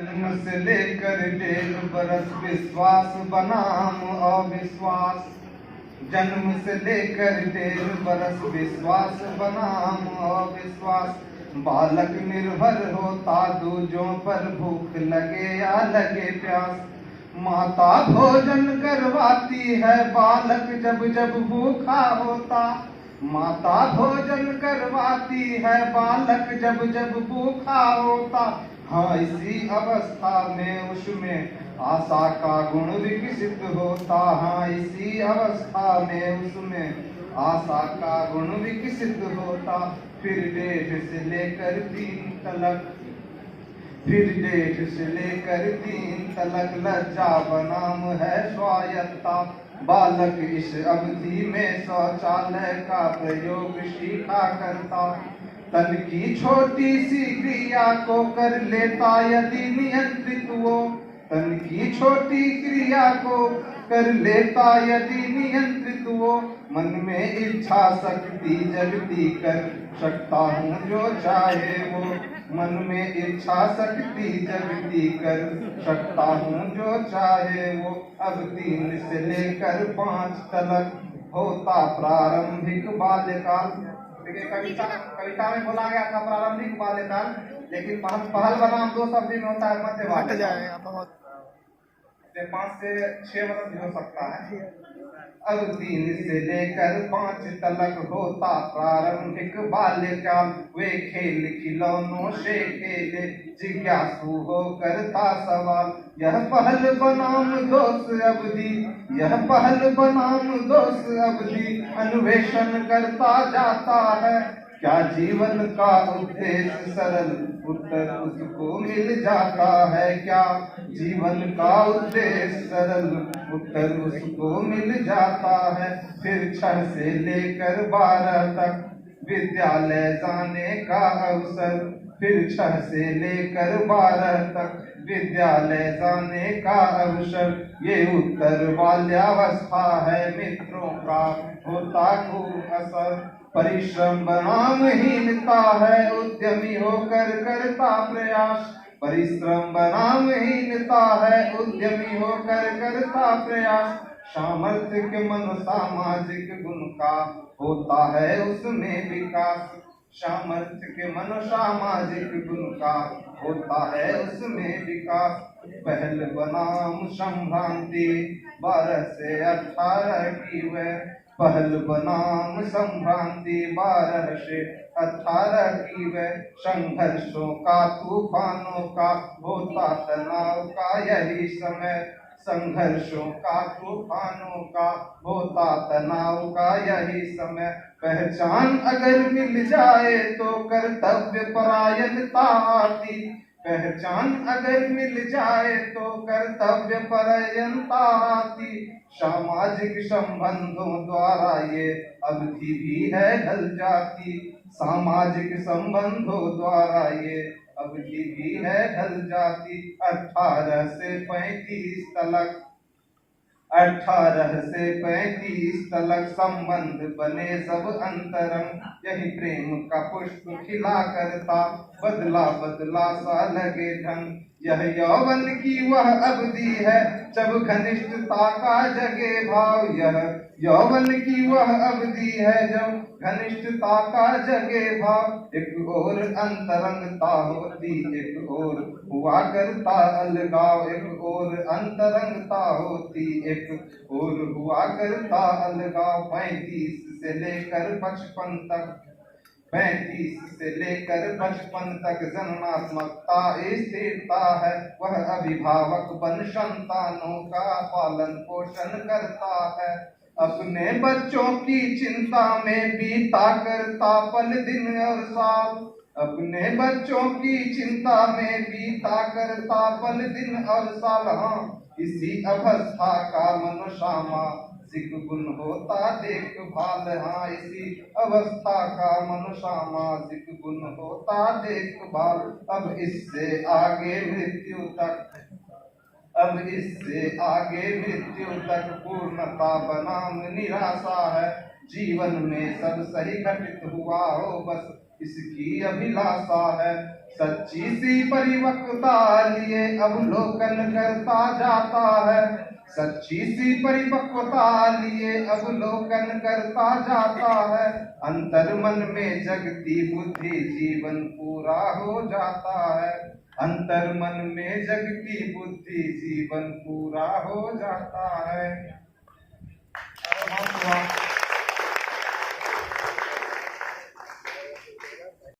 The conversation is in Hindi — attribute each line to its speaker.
Speaker 1: जन्म से लेकर 1.5 बरस विश्वास बनाम अविश्वास। जन्म से लेकर 1.5 बरस विश्वास बनाम अविश्वास। बालक निर्भर होता दूजों पर, भूख लगे या लगे प्यास। माता भोजन करवाती है बालक जब जब भूखा होता। माता भोजन करवाती है बालक जब जब भूखा होता। हाँ, इसी अवस्था में उसमें आशा का गुण विकसित होता। हाँ, इसी अवस्था में उसमें आशा का गुण विकसित होता। फिर 1.5 से लेकर 3 तलक, फिर 1.5 से लेकर 3 तलक लज्जा बनाम है स्वायत्ता। बालक इस अवधि में शौचालय का प्रयोग सीखा करता। तन की छोटी सी क्रिया को कर लेता यदि नियंत्रित वो। तन की छोटी क्रिया को कर लेता यदि नियंत्रित वो। मन में इच्छा शक्ति जगती कर सकता हूँ जो चाहे वो। मन में इच्छा शक्ति जगती कर सकता हूँ जो चाहे वो। अब 3 से लेकर 5 तलक होता प्रारंभिक बाल्यकाल। देखिए, कविता में बोला गया था प्रारंभिक बाल्यकाल, लेकिन पहल बनाम 2 शब्द में होता है मध्य बाल्यकाल। बहुत 5 से 6 बरस भी हो सकता है। अब 3 से लेकर 5 तलक होता प्रारंभिक बाल्यकाल। वे खेल खिलौनों से खेले, जिज्ञासु हो करता सवाल। यह पहल बनाम दोष अवधि, यह पहल बनाम दोष अवधि अन्वेषण करता जाता है। क्या जीवन का उद्देश्य सरल, उत्तर उसको मिल जाता है। क्या जीवन का उद्देश्य सरल, उत्तर उसको मिल जाता है। फिर 6 से लेकर 12 तक विद्यालय जाने का अवसर। फिर 6 से लेकर 12 तक विद्यालय जाने का अवसर। ये उत्तर बाल्यावस्था है, मित्रों का होता खूब असर। परिश्रम बनाम हीनता है, उद्यमी होकर करता प्रयास। परिश्रम बनाम हीनता है, उद्यमी होकर करता प्रयास। सामर्थ्य के मनोसामाजिक गुण का होता है उसमें विकास। सामर्थ्य के मनोसामाजिक गुण का होता है उसमें विकास। पहल बनाम संभ्रांति 12 से 18 की वह। पहल बनाम संभ्रांति 12 से 18 की वह। संघर्षों का तूफानों का होता तनाव का यही समय। संघर्षों का तूफानों का होता तनाव का यही समय। पहचान अगर मिल जाए तो कर्तव्य परायणता आती। पहचान अगर मिल जाए तो कर्तव्य परायणता आती। सामाजिक संबंधों द्वारा ये अवधि भी है ढल जाती। सामाजिक संबंधों द्वारा ये अवधि भी है ढल जाती। 18 से 35 तलक, 18 से 35 तलक संबंध बने सब अंतरंग। यही प्रेम का पुष्प खिला करता, बदला बदला सा लगे ढंग। यह यौवन की वह अवधि है जब घनिष्ठता का जगे भाव। यह यौवन की वह अवधि है जब घनिष्ठता का जगे भाव। एक और अंतरंगता होती, एक और हुआ करता अलगाव। एक और अंतरंगता होती, एक और हुआ करता अलगाव। 35 से लेकर 55 तक, 35 से लेकर 55 तक जननात्मकता स्थिरता है। वह अभिभावक बन संतानों का पालन पोषण करता है। अपने बच्चों की चिंता में बीता करता पल दिन और साल। अपने बच्चों की चिंता में बीता करता पल दिन और साल। हाँ, इसी अवस्था का मनोसामाजिक गुण होता देखभाल। हाँ, इसी अवस्था का मनोसामाजिक गुण होता देखभाल। अब इससे आगे मृत्यु तक, अब इससे आगे मृत्यु तक पूर्णता बनाम निराशा है। जीवन में सब सही घटित हुआ हो बस इसकी अभिलाषा है। सच्ची सी परिपक्वता लिए अवलोकन करता जाता है। सच्ची सी परिपक्वता लिए अवलोकन करता जाता है। अंतर मन में जगती बुद्धि जीवन पूरा हो जाता है। अंतर मन में जगती बुद्धि जीवन पूरा हो जाता है।